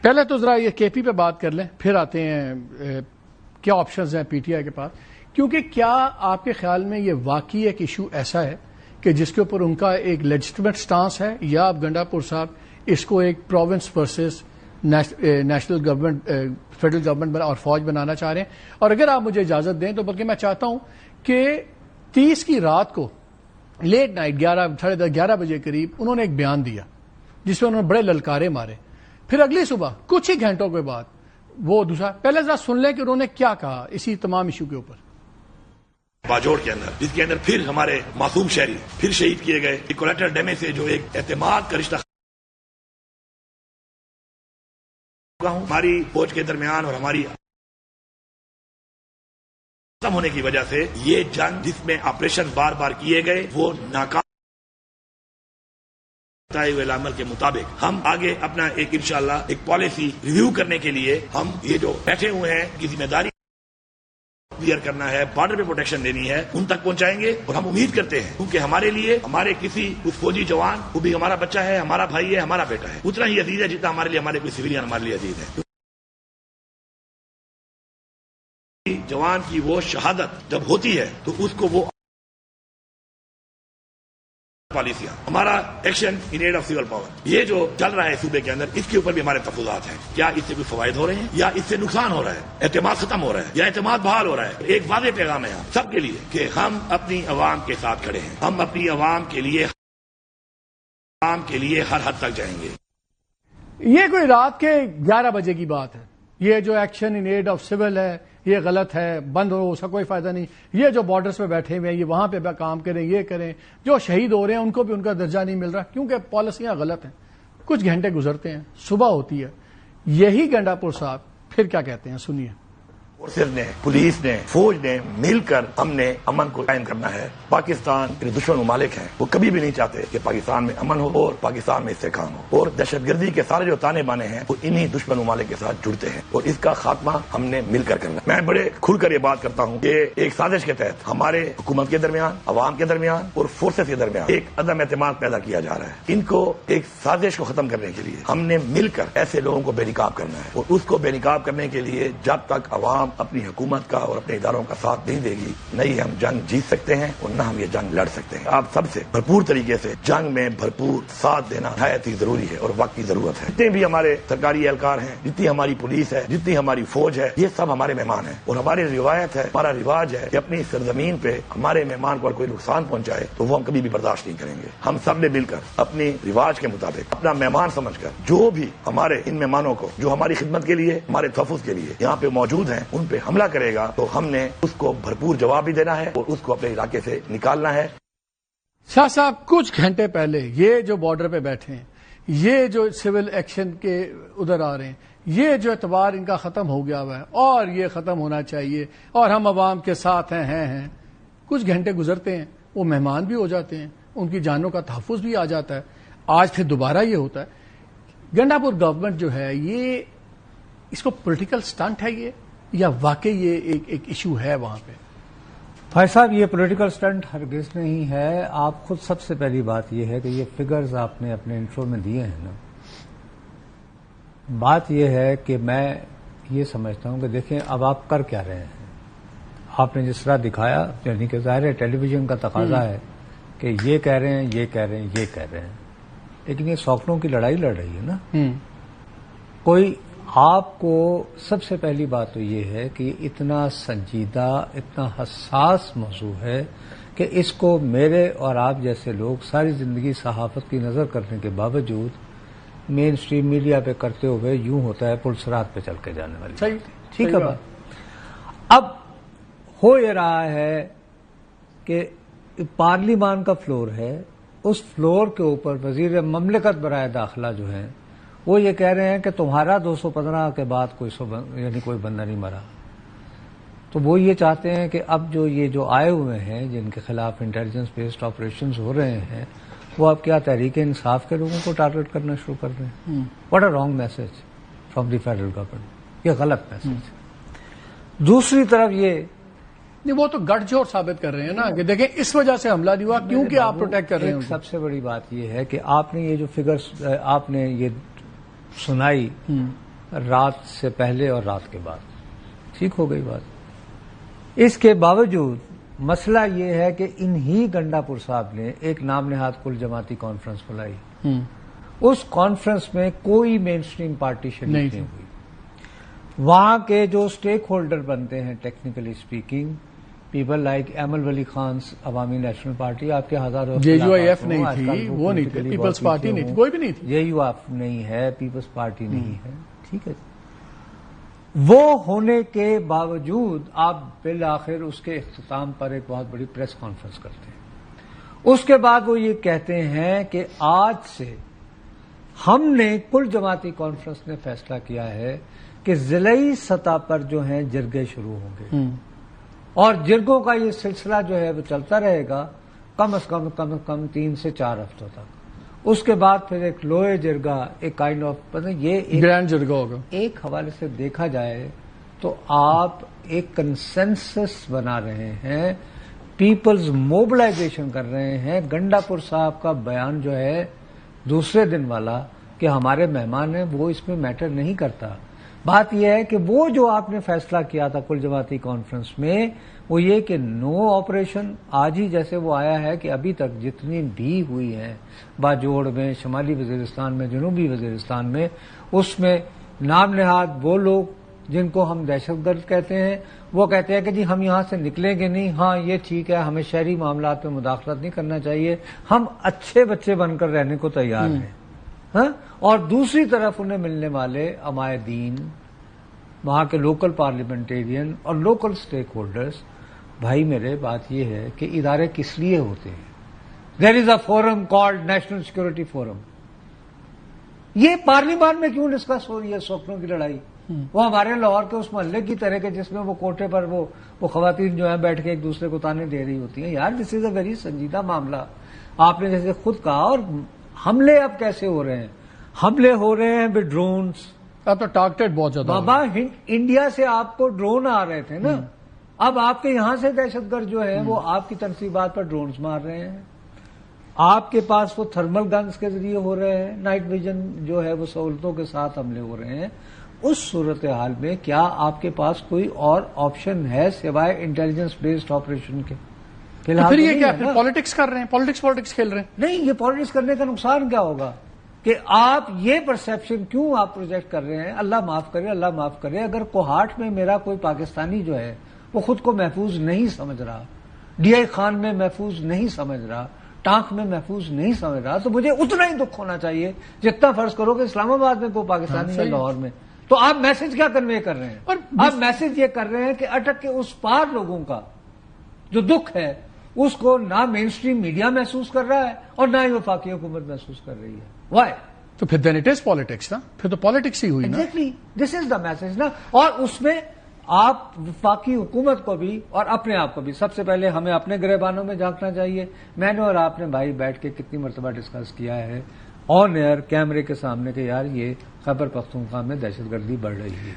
پہلے تو ذرا یہ کے پی پہ بات کر لیں، پھر آتے ہیں کیا آپشنز ہیں پی ٹی آئی کے پاس. کیونکہ کیا آپ کے خیال میں یہ واقعی ایک ایشو ایسا ہے کہ جس کے اوپر ان کا ایک لیجٹمیٹ سٹانس ہے، یا آپ گنڈا پور صاحب اس کو ایک province versus national government, federal government اور فوج بنانا چاہ رہے ہیں؟ اور اگر آپ مجھے اجازت دیں تو بلکہ میں چاہتا ہوں کہ 30 کی رات کو لیٹ نائٹ 11 بجے قریب انہوں نے ایک بیان دیا جس میں انہوں نے بڑے للکارے مارے. پھر اگلی صبح کچھ ہی گھنٹوں کے بعد وہ دوسرا، پہلے ذرا سن لیں کہ انہوں نے کیا کہا اسی تمام ایشو کے اوپر. باجوڑ کے اندر، جس کے اندر پھر ہمارے معصوم شہری پھر شہید کیے گئے، کولیٹرل ڈیمیج سے جو ایک اعتماد کا رشتہ ہماری فوج کے درمیان اور ہماری ختم ہونے کی وجہ سے یہ جنگ جس میں آپریشن بار بار کیے گئے وہ ناکام عمل کے مطابق ہم آگے اپنا ایک انشاءاللہ ایک پالیسی ریویو کرنے کے لیے ہم یہ جو بیٹھے ہوئے ہیں کی ذمہ داری کلیئر کرنا ہے، بارڈر پہ پروٹیکشن دینی ہے، ان تک پہنچائیں گے. اور ہم امید کرتے ہیں کیونکہ ہمارے لیے ہمارے کسی اس فوجی جوان وہ بھی ہمارا بچہ ہے، ہمارا بھائی ہے، ہمارا بیٹا ہے، اتنا ہی عزیز ہے جتنا ہمارے لیے ہمارے کوئی سویلین ہمارے لیے عزیز ہے. جوان کی وہ شہادت جب ہوتی ہے تو اس کو وہ پالیسیاں، ہمارا action in aid of civil power یہ جو چل رہا ہے صوبے کے اندر، اس کے اوپر بھی ہمارے تفصیلات ہیں. کیا اس سے کوئی فوائد ہو رہے ہیں یا اس سے نقصان ہو رہا ہے، اعتماد ختم ہو رہا ہے یا اعتماد بحال ہو رہا ہے؟ ایک واضح پیغام ہے سب کے لیے کہ ہم اپنی عوام کے ساتھ کھڑے ہیں، ہم اپنی عوام کے لیے ہر حد تک جائیں گے. یہ کوئی رات کے 11 بجے کی بات ہے. یہ جو action in aid of civil ہے یہ غلط ہے، بند ہو، اس کا کوئی فائدہ نہیں. یہ جو بارڈرز پہ بیٹھے ہوئے ہیں یہ وہاں پہ کام کریں، یہ کریں. جو شہید ہو رہے ہیں ان کو بھی ان کا درجہ نہیں مل رہا کیونکہ پالیسیاں غلط ہیں. کچھ گھنٹے گزرتے ہیں، صبح ہوتی ہے. یہی گنڈا پور صاحب پھر کیا کہتے ہیں، سنیے. فورسز نے، پولیس نے، فوج نے مل کر ہم نے امن کو قائم کرنا ہے. پاکستان کے دشمن ممالک ہیں، وہ کبھی بھی نہیں چاہتے کہ پاکستان میں امن ہو اور پاکستان میں استحکام ہو. اور دہشت گردی کے سارے جو تانے بانے ہیں وہ انہی دشمن ممالک کے ساتھ جڑتے ہیں اور اس کا خاتمہ ہم نے مل کر کرنا. میں بڑے کھل کر یہ بات کرتا ہوں کہ ایک سازش کے تحت ہمارے حکومت کے درمیان، عوام کے درمیان اور فورسز کے درمیان ایک عدم اعتماد پیدا کیا جا رہا ہے. ان کو ایک سازش کو ختم کرنے کے لیے ہم نے مل کر ایسے لوگوں کو بے نقاب کرنا ہے. اور اس کو بے نقاب کرنے کے لیے جب تک عوام اپنی حکومت کا اور اپنے اداروں کا ساتھ نہیں دے گی، نہیں ہم جنگ جیت سکتے ہیں اور نہ ہم یہ جنگ لڑ سکتے ہیں. آپ سب سے بھرپور طریقے سے جنگ میں بھرپور ساتھ دینا نہایت ہی ضروری ہے اور وقت کی ضرورت ہے. جتنے بھی ہمارے سرکاری اہلکار ہیں، جتنی ہماری پولیس ہے، جتنی ہماری فوج ہے، یہ سب ہمارے مہمان ہیں. اور ہماری روایت ہے، ہمارا رواج ہے کہ اپنی سرزمین پہ ہمارے مہمان کو کوئی نقصان پہنچائے تو وہ ہم کبھی بھی برداشت نہیں کریں گے. ہم سب نے مل کر اپنی رواج کے مطابق اپنا مہمان سمجھ کر جو بھی ہمارے ان مہمانوں کو جو ہماری خدمت کے لیے، ہمارے تحفظ کے لیے یہاں پہ موجود ہیں، ان پہ حملہ کرے گا تو ہم نے اس کو بھرپور جواب بھی دینا ہے اور اس کو اپنے علاقے سے نکالنا ہے. شاہ صاحب کچھ گھنٹے پہلے یہ جو بارڈر پہ بیٹھے ہیں، یہ جو سول ایکشن کے ادھر آ رہے ہیں، یہ جو اعتبار ان کا ختم ہو گیا ہوا ہے اور یہ ختم ہونا چاہیے اور ہم عوام کے ساتھ ہیں. کچھ گھنٹے گزرتے ہیں، وہ مہمان بھی ہو جاتے ہیں، ان کی جانوں کا تحفظ بھی آ جاتا ہے. آج پھر دوبارہ یہ ہوتا ہے. گنڈا پور گورنمنٹ جو ہے یہ اس کو پولیٹیکل سٹنٹ ہے یہ یا واقعی یہ ایک ایشو ہے وہاں پہ؟ بھائی صاحب یہ پولیٹیکل سٹنٹ ہرگز نہیں ہے. آپ خود سب سے پہلی بات یہ ہے کہ یہ فگرز آپ نے اپنے انٹرو میں دیے ہیں نا، بات یہ ہے کہ میں یہ سمجھتا ہوں کہ دیکھیں اب آپ کر کیا رہے ہیں. آپ نے جس طرح دکھایا، یعنی کہ ظاہر ہے ٹیلی ویژن کا تقاضا ہے کہ یہ کہہ رہے ہیں، یہ کہہ رہے ہیں، یہ کہہ رہے ہیں، لیکن یہ سوکڑوں کی لڑائی لڑ رہی ہے نا. کوئی آپ کو سب سے پہلی بات تو یہ ہے کہ اتنا سنجیدہ، اتنا حساس موضوع ہے کہ اس کو میرے اور آپ جیسے لوگ ساری زندگی صحافت کی نظر کرنے کے باوجود مین اسٹریم میڈیا پہ کرتے ہوئے یوں ہوتا ہے پلسرات پہ چل کے جانے والی. ٹھیک ہے بات. اب ہو یہ رہا ہے کہ پارلیمان کا فلور ہے، اس فلور کے اوپر وزیر مملکت برائے داخلہ جو ہیں وہ یہ کہہ رہے ہیں کہ تمہارا 215 کے بعد کوئی بندہ نہیں مرا. تو وہ یہ چاہتے ہیں کہ اب جو آئے ہوئے ہیں جن کے خلاف انٹیلیجنس بیسڈ آپریشنز ہو رہے ہیں وہ اب کیا تحریک انصاف کے لوگوں کو ٹارگٹ کرنا شروع کر دیں. What a wrong message from the federal government. یہ غلط میسج. دوسری طرف وہ تو گٹھ جوڑ ثابت کر رہے ہیں نا کہ دیکھیں اس وجہ سے حملہ نہیں ہوا کیونکہ آپ پروٹیکٹ کر رہے ہیں. سب سے بڑی بات یہ ہے کہ آپ نے یہ جو فگرز آپ نے یہ سنائی رات سے پہلے اور رات کے بعد ٹھیک ہو گئی بات۔ اس کے باوجود مسئلہ یہ ہے کہ انہی گنڈا پور صاحب نے ایک نام نہاد کل جماعتی کانفرنس بلائی۔ اس کانفرنس میں کوئی مین اسٹریم پارٹی شریک نہیں ہوئی۔ وہاں کے جو اسٹیک ہولڈر بنتے ہیں technically speaking, people like Aimal Wali Khan عوامی نیشنل پارٹی، آپ کے ہزاروں JUIF نہیں تھی، وہ نہیں تھی، پیپلز پارٹی نہیں تھی، کوئی بھی نہیں تھی، JUIF نہیں ہے، پیپلز پارٹی نہیں ہے، ٹھیک ہے۔ وہ ہونے کے باوجود آپ بالآخر اس کے اختتام پر ایک بہت بڑی پریس کانفرنس کرتے ہیں۔ اس کے بعد وہ یہ کہتے ہیں کہ آج سے ہم نے کل جماعتی کانفرنس نے فیصلہ کیا ہے کہ ضلعی سطح پر جو ہیں جرگے شروع ہوں گے، اور جرگوں کا یہ سلسلہ جو ہے وہ چلتا رہے گا کم از کم 3 سے 4 ہفتوں تک۔ اس کے بعد پھر ایک لوئے جرگا، ایک کائنڈ آف یہ گرینڈ جرگا ہوگا۔ ایک حوالے سے دیکھا جائے تو آپ ایک کنسنسس بنا رہے ہیں، پیپلز موبلائزیشن کر رہے ہیں۔ گنڈا پور صاحب کا بیان جو ہے دوسرے دن والا کہ ہمارے مہمان ہیں، وہ اس میں میٹر نہیں کرتا۔ بات یہ ہے کہ وہ جو آپ نے فیصلہ کیا تھا کل جماعتی کانفرنس میں، وہ یہ کہ نو آپریشن، آج ہی جیسے وہ آیا ہے کہ ابھی تک جتنی بھی ہوئی ہیں باجوڑ میں، شمالی وزیرستان میں، جنوبی وزیرستان میں، اس میں نام نہاد وہ لوگ جن کو ہم دہشت گرد کہتے ہیں، وہ کہتے ہیں کہ جی ہم یہاں سے نکلیں گے نہیں، ہاں یہ ٹھیک ہے، ہمیں شہری معاملات میں مداخلت نہیں کرنا چاہیے، ہم اچھے بچے بن کر رہنے کو تیار ہیں، ہاں۔ اور دوسری طرف انہیں ملنے والے عمائدین، وہاں کے لوکل پارلیمنٹیرین اور لوکل سٹیک ہولڈرز، بھائی میرے بات یہ ہے کہ ادارے کس لیے ہوتے ہیں؟ There is a forum called national security forum. یہ پارلیمان میں کیوں ڈسکس ہو رہی ہے سوکھنوں کی لڑائی؟ وہ ہمارے لاہور کے اس محلے کی طرح کے جس میں وہ کوٹے پر وہ خواتین جو ہیں بیٹھ کے ایک دوسرے کو تانے دے رہی ہوتی ہیں۔ یار دس از اے ویری سنجیدہ معاملہ۔ آپ نے جیسے خود کہا، اور حملے اب کیسے ہو رہے ہیں؟ حملے ہو رہے ہیں ود ڈرونز۔ اب تو ٹارگیٹ بہت زیادہ بابا انڈیا سے آپ کو ڈرون آ رہے تھے نا، اب آپ کے یہاں سے دہشت گرد جو ہے وہ آپ کی تنصیبات پر ڈرونز مار رہے ہیں۔ آپ کے پاس وہ تھرمل گنز کے ذریعے ہو رہے ہیں، نائٹ ویژن جو ہے وہ سہولتوں کے ساتھ حملے ہو رہے ہیں۔ اس صورتحال میں کیا آپ کے پاس کوئی اور آپشن ہے سوائے انٹیلیجنس بیسڈ آپریشن کے؟ پھر یہ کیا پھر پالیٹکس کر رہے ہیں، پالیٹکس کھیل رہے ہیں؟ نہیں، یہ پالیٹکس کرنے کا نقصان کیا ہوگا کہ آپ یہ پرسیپشن کیوں آپ پروجیکٹ کر رہے ہیں؟ اللہ معاف کرے، اللہ معاف کرے، اگر کوہاٹ میں میرا کوئی پاکستانی جو ہے وہ خود کو محفوظ نہیں سمجھ رہا، ڈی آئی خان میں محفوظ نہیں سمجھ رہا، ٹانک میں محفوظ نہیں سمجھ رہا، تو مجھے اتنا ہی دکھ ہونا چاہیے جتنا فرض کرو کہ اسلام آباد میں کوئی پاکستانی ہے، لاہور میں۔ تو آپ میسج کیا کنوے کر رہے ہیں؟ آپ میسج یہ کر رہے ہیں کہ اٹک کے اس پار لوگوں کا جو دکھ ہے اس کو نہ مین اسٹریم میڈیا محسوس کر رہا ہے اور نہ ہی وفاقی حکومت محسوس کر رہی ہے۔ وائی؟ تو پھر دین اٹ از پالیٹکس نا، پھر تو پالیٹکس ہی ہوئی نا۔ Exactly, this is the message نا۔ اور اس میں آپ وفاقی حکومت کو بھی اور اپنے آپ کو بھی سب سے پہلے ہمیں اپنے گریبانوں میں جھانکنا چاہیے۔ میں نے اور آپ نے بھائی بیٹھ کے کتنی مرتبہ ڈسکس کیا ہے آن ایئر کیمرے کے سامنے کہ یار یہ خیبر پختونخوا میں دہشت گردی بڑھ رہی ہے۔